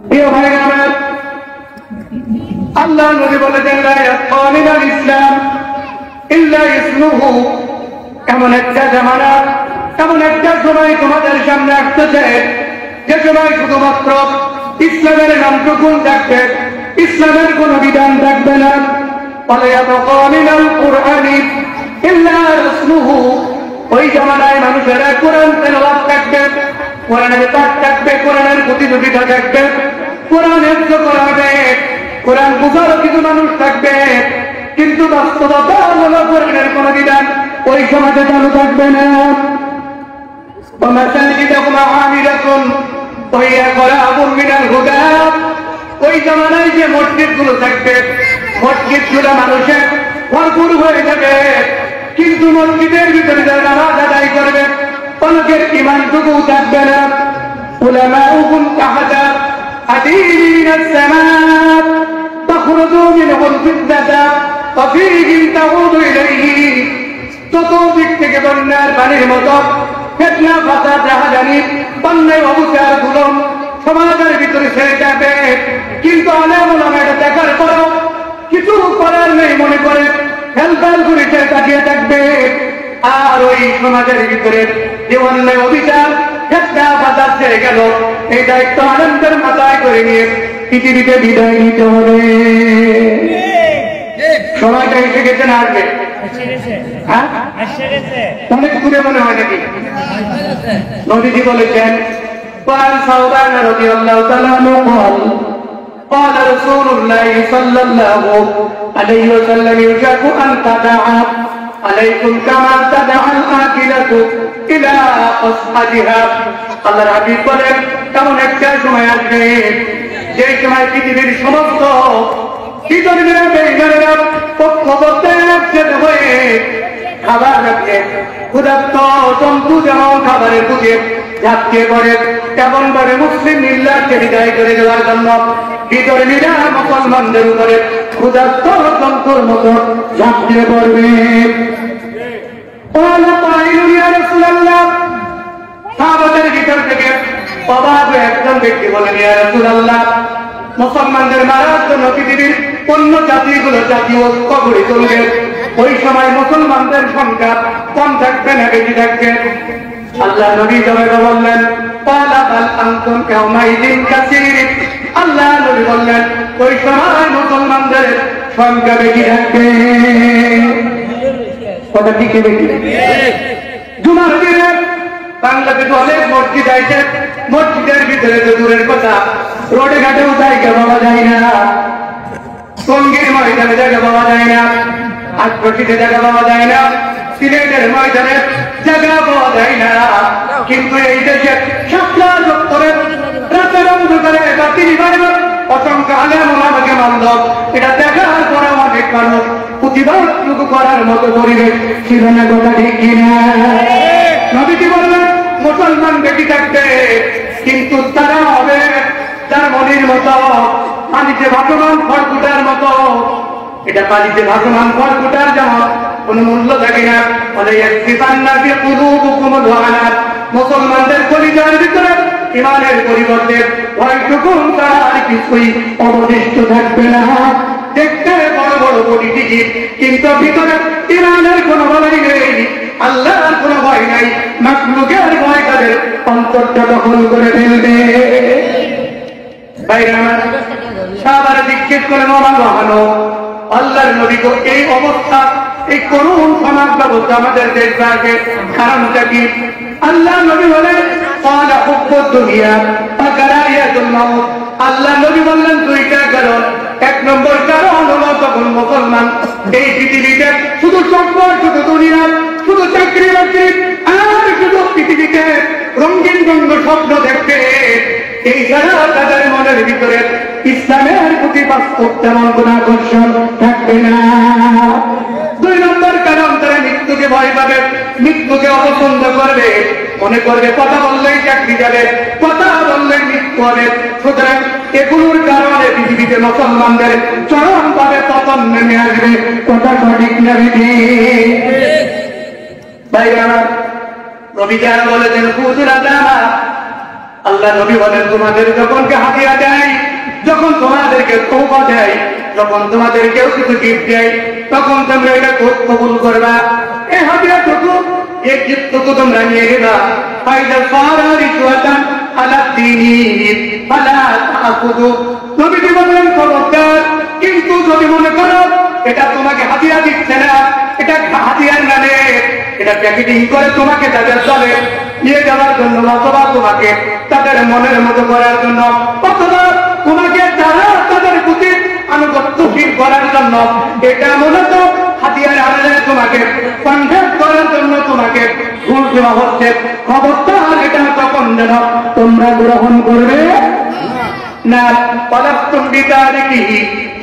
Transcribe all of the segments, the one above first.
প্রিয় ভাইরা আমার, আল্লাহ নবী বলেছেন লা ইয়াবকা মিনাল ইসলাম ইল্লা ইসমুহু। এমন একটা জামানা, এমন একটা সময় তোমাদের সামনে আসতেছে যে সময় শুধুমাত্র ইসলামের নামটুকু থাকবে, ইসলামের কোন বিধান থাকবে না। ওয়া ইয়াবকা মিনাল কুরআনি ইল্লা ইসমুহু। ওই জামানায় মানুষেরা কোরআন তেলাওয়াত থাকবে, কোরআনের পাঠ থাকবে, কোরআনের প্রতিযোগিতা থাকবে, কোরআন হেফজ করা হবে, কোরআন বুঝারও কিছু মানুষ থাকবে, কিন্তু বাস্তবতা হলো কোরআনের কোন বিধান ওই সমাজে চালু থাকবে না। ওই জামানায় যে মসজিদ গুলো থাকবে, মসজিদ গুলো মানুষের ভরপুর হয়ে যাবে, কিন্তু মসজিদের ভিতরে যারা নামাজ আদায় করবে অনেকের ইমানটুকু থাকবে না। উলামাউহুম কাহাদা আদিমিনাস সামাত তাখরুজু মিনহুল ফিতনাতা ওয়া ফীহিম তাউদু ইলাইহি। চতুর্দিক থেকে বন্যার পানির মতো ফিতনা, ফাসাদ, রাহাজানি, অন্যায়, অবিচার গুলো সমাজের ভিতরে ছেড়ে যাবে, কিন্তু আলেম ওলামা এটা দেখার পরও কিছু করার নেই মনে করে হেলফেল করে তাকিয়ে থাকবে। আর ওই সমাজের ভিতরে যে অন্যায়, অবিচার, ফিতনা, ফাসাদ ছেড়ে গেল, এই দায়িত্ব আলেমদের মাথায় করে নিয়ে পৃথিবীতে বিদায় নিতে হবে। সময়টা এসে গেছে না আসবে? হ্যাঁ, অনেক দূরে মনে হয় নাকি? নবীজি বলেছেন قال ثوبان رضي الله تعالى عنه قال رسول الله صلى الله عليه وسلم يشاك أن تدع عليكم كما تدع الآكلة إلى قصعتها। আল্লাহর হাবিব বলেন কেমন একটা সময় আসবে যে সময় পৃথিবীর সমস্ত বিধর্মীরা, বেঈমানেরা পক্ষপাতে একসাথে হয়ে খাবার রাখে, ক্ষুধার্ত জন্তু যেমন খাবারের খুঁজে ঝাঁপিয়ে পড়ে, তেমন ভাবে মুসলিম মিল্লাতকে বিদায় করে দেওয়ার জন্য বিধর্মীরা মুসলমানদের উপরে ক্ষুধার্ত জন্তুর মতো ঝাঁপিয়ে পড়বে। সাহাবাদের ভিতর থেকে অবাক একজন ব্যক্তি বলেন, ইয়া রাসূলুল্লাহ, মুসলমানদের মারার জন্য পৃথিবীর অন্য জাতিগুলো জাতীয় ঐক্য গড়ে তুলবে, ওই সময় মুসলমানদের সংখ্যা কম থাকবে না বেশি থাকবে? আল্লাহ নবী জবাবে বললেন ক্বালা বাল আনতুম ইয়াওমাইযিন কাসীর। আল্লাহ নবী বললেন ওই সময় মুসলমানদের সংখ্যা বেশি থাকবে। কথা ঠিক বেশি? জুমার দিনে বাংলাদেশে অনেক মসজিদ আছে, মসজিদের ভিতরে তো দূরের কথা, রোডে ঘাটেও জায়গা পাওয়া যায় না, টঙ্গীর ময়দানে জায়গা পাওয়া যায় না, আটরশিতে জায়গা পাওয়া যায় না, সিলেটের ময়দানে জায়গা পাওয়া যায় না। কিন্তু এই দেশে শাপলা দপ্তরের রাতের অন্ধকারে বাতিল বাড়বে, অসংখ্য আলেম ওলামাকে মানল, এটা দেখার পরে অনেক মানুষ প্রতিবাদ করার মতো পরিবেশ ছিল না। কথা ঠিক কিনা? নবীজি বললেন মুসলমান বেশি থাকবে, কিন্তু তারা হবে যার মনির মতো পানিতে ভাসমান খড়কুটার মতো। এটা পানিতে ভাসমান খড়কুটার যেমন কোন মূল্য থাকে না, মুসলমানদের কলিজার ভিতরে ইমানের পরিবর্তে ভয়টুকু তার কিছুই অবশিষ্ট থাকবে না। দেখতে বড় বড় বডি টিকিট, কিন্তু ভিতরে ইমানের কোনো ভয় নেই, আল্লাহর কোনো ভয় নাই, মাখলুকের ভয় তাদের অন্তরটা দখল করে ফেলবে। সাহাবারা জিজ্ঞেস করেন ওমানো আল্লাহর নবী তো এই অবস্থা, এই করুণ সমাজ ব্যবস্থা আমাদের দেশ রাখে, কারণটা কি? আল্লাহ নবী বলেন আল্লাহ নবী বললেন দুইটা কারণ। এক নম্বর কারণ হলো তখন মুসলমান এই পৃথিবীতে শুধু সম্পদ, শুধু দুনিয়া, শুধু চাকরি বাকরি আর শুধু পৃথিবীতে রঙিন রঙ স্বপ্ন দেখতে, এই ছাড়া তাদের মনের ভিতরে ইসলামের প্রতি বাস্তব তেমন কোন আকর্ষণ থাকবে না। দুই নম্বর কারণ তারা মৃত্যুকে ভয় পাবে, মৃত্যুকে অপছন্দ করবে, মনে করবে কথা বললেই চাকরি যাবে, কথা বললেই মৃত্যু হবে। সুতরাং এগুলোর কারণে পৃথিবীতে মুসলমানদের চরম ভাবে পতন নেমে আসবে। কথা সঠিক না বেঠিক? ভাইরা নবী যারা বলেছেন খুদুরা জামা, আল্লাহ নবী বলেন তোমাদের যখন হাতিয়া দেয় যখন তোমাদেরকে তওবা দেয়, যখন তোমাদেরকেও কিছু গিফট দেয়, তখন তোমরা এটা কবুল করবা। এই হাদিয়াটুকু, এই গিফটটুকু তোমরা নিয়ে নেবা। ফাইদা সারা রিশওয়াতান আলা দীনি ফালা তাখুযু। নবীজি বললেন খবরদার, কিন্তু যদি মনে করো এটা তোমাকে হাদিয়া দিচ্ছে না, এটা হাদিয়ার নামে এটা প্যাকেটিং করে তোমাকে তাদের দলে নিয়ে যাওয়ার জন্য, অথবা তোমাকে তাদের মনের মতো করার জন্য, অথবা তোমাকে তারা তাদের প্রতি আনুগত্যশীল করার জন্য, এটা মূলত হাতিয়ার আড়ালে তোমাকে কনভার্ট করার জন্য তোমাকে ঘুষ দেওয়া হচ্ছে। খবরদার, এটা তখন যেন তোমরা গ্রহণ করবে না। পদার্থম বিতারিকি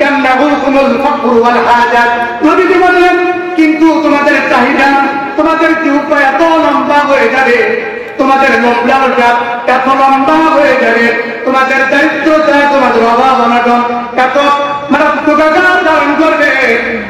কান্নাহুকুমুল ফকর ওয়াল হাজাত। নবীজি বললেন, কিন্তু তোমাদের চাহিদা, তোমাদের জিহ্বা এত লম্বা হয়ে যাবে, তোমাদের লোভলালসা এত লম্বা হয়ে যাবে, তোমাদের দারিদ্রতা, তোমাদের অভাব অনটন এত মারাত্মক আকার ধারণ করবে,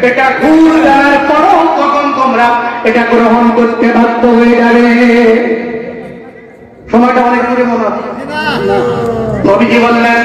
এটা ঘুষ দেওয়ার পরও তখন তোমরা এটা গ্রহণ করতে বাধ্য হয়ে যাবে। সময়টা অনেক দূরে মনে হচ্ছে। নবীজি বললেন,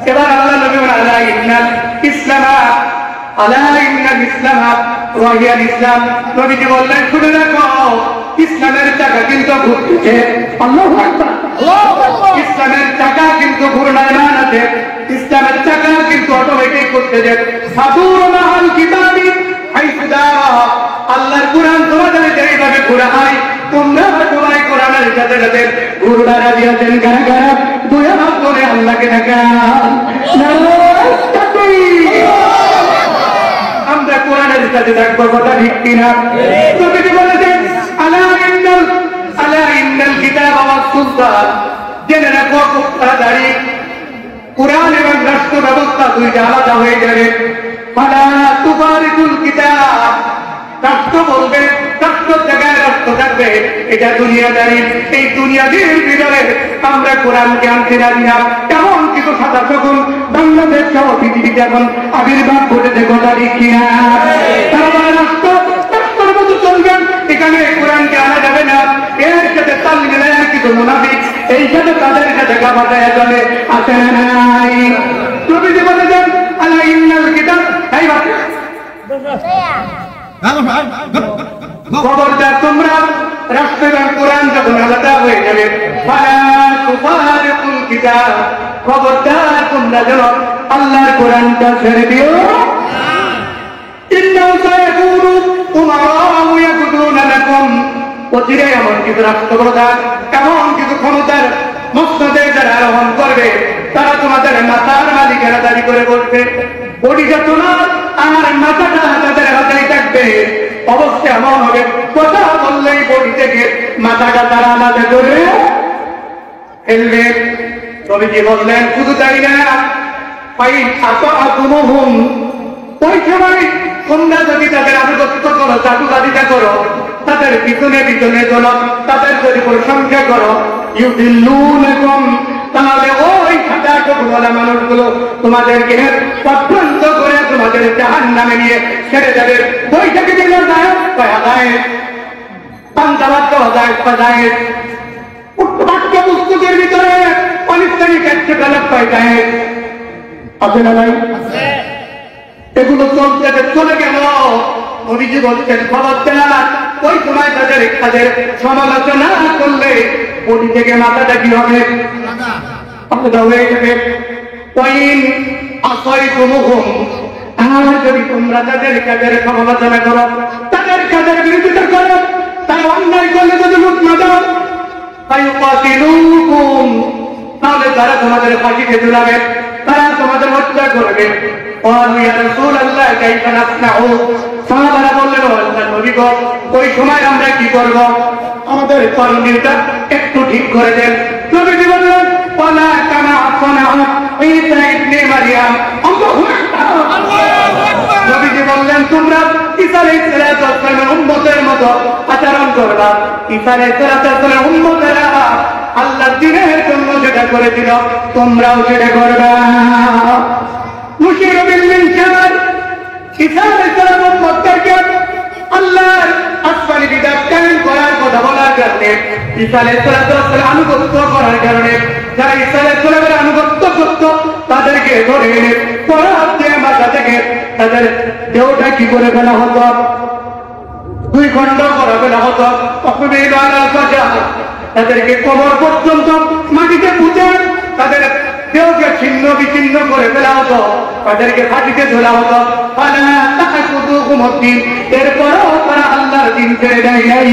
এবার আল্লাহ নবী বলেন, আলা ইন্নাল ইসলামা, আলা ইন্নাল ইসলামা ওয়া হিয়াল ইসলাম। নবীজি বললেন, শুনে রাখো, ইসলামের চাকা কিন্তু ঘুরতেছে। আল্লাহু আকবার। ইসলামের চাকা কিন্তু ঘূর্ণায়মান আছে, ইসলামের চাকা কিন্তু অটোমেটিক করতেছে। সাদুর মাহাল কিতাবি হাইসু দারা। আল্লাহর কোরআন তোমাদের যেইভাবে ঘোরা হয়, তোমরা সবাই কোরআনের সাথে সাথে ঘুরবা। রাজি আছেন কারা কারা? দুই হাত করে আল্লাহকে দেখান। আমরা কোরআনের সাথে থাকবো, কথা ঠিক কিনা? নবীজি বলেছেন, আলা ইন্নাল কিতাব ওয়াস সুন্নাহ। জেনে রাখো, খুব তাড়াতাড়ি কোরআন এবং রাষ্ট্র ব্যবস্থা দুইটা আলাদা হয়ে যাবে। ফালা তুবারিকুল কিতাব। রাষ্ট্র বলবে, রাষ্ট্রের জায়গায় রাষ্ট্র থাকবে, এটা দুনিয়াদারি। এই দুনিয়াদের ভিতরে আমরা কোরআনকে আনতে রাজি না। তেমন কিছু সাদা সগুন বাংলাদেশ সহ পৃথিবীতে এখন আবির্ভাব ঘটেছে, কথা ঠিক কিনা? তারা রাষ্ট্রের মতো চলবেন, এখানে কোরআনকে আনা যাবে না। এর সাথে তাল মিলায় কিছু মুনাফিক এই সাথে তাদের সাথে গাবাটায় চলে, আছে না নাই? নবীজি বলেছেন, আলা ইন্নাল কিতাব। খবরদার, তোমরা রাষ্ট্র এবং কোরআন যখন আলাদা হয়ে যাবে, খবরদার তোমরা যেন আল্লাহর কোরআনটা ছেড়ে দিও। অচিরে এমন কিছু রাষ্ট্রপ্রধান, এমন কিছু ক্ষমতার মসনদে যারা আরোহণ করবে, তারা তোমাদের মাথার মালিকেরা দাবি করে বলবে, বডিটা তোমার আর মাথাটা তাদের হাতেই থাকবে। অবস্থা এমন হবে, কথা বললেই বডি থেকে মাথাটা তারা আলাদা করে ফেলবে। নবীজি বললেন, শুধু তাই না, ওই সময় তোমরা যদি তাদের আনুগত্য করো, চাটুকারিতা করো, তাদের পিছনে পিছনে চলো, তাদের যদি প্রশংসা করো, ইউদিল্লুনাকুম, তাহলে ওই সাদাটুকুওয়ালা মানুষগুলো তোমাদেরকে পথভ্রষ্ট করে তোমাদের জাহান্নামে নিয়ে ছেড়ে যাবে। বইটাকে দিল পাঠ্য পুস্তকের ভিতরে অনিস্তানি কার্যকলাপ পাই যায়, আছে না নাই? এগুলো চলতে চলে গেল। নবীজি বলছেন, খবরদার, ওই সময় তাদের সমালোচনা করলে বডি থেকে মাথাটা কি হবে? আলাদা হয়ে যাবে। আর যদি তোমরা তাদের কাজের সমালোচনা করো, তাদের কাজের বিরোধিতা করো, তারা অন্যায় করলে যদি লুট না দাও, তাহলে তারা তোমাদের ফাঁসিতে ঝুলাবে, তারা তোমাদের হত্যা করবে। সাহাবারা বললেন, নবী গো, ওই সময় আমরা কি করব? আমাদের করণীয়টা একটু ঠিক করে দেন। নবীজি বললেন, ওয়ালা কামা সানাআ ঈসা ইবনে মারইয়াম। নবীজি বললেন, তোমরা ঈসা আলাইহিস সালামের উম্মতের মতো আচরণ করবা। ঈসা আলাইহিস সালামের উম্মতেরা আল্লাহর দ্বীনের জন্য যেটা করেছিল, তোমরাও সেটা করবা। মুশরিক বিল ইনকার, ঈসা আলাইহিস সালামের উম্মতদেরকে আল্লাহর আসমানি বিধান কায়েম করার কথা বলার কারণে, ঈসা আলাইহিস সালামের আনুগত্য করার কারণে, যারা ঈসা আলাইহিস সালামের আনুগত্য করত, তাদেরকে তাদের দেহটা কি করে ফেলা হতো, 2 খণ্ড করে ফেলা হতো। তাদেরকে কবর পর্যন্ত মাটিতে পুঁতে তাদের দেহকে ছিন্ন বিচ্ছিন্ন করে ফেলা হতো, তাদেরকে ফাঁসিতে ঝোলা হতো। এরপরও তারা আল্লাহর দিন ছেড়ে দেয় নাই।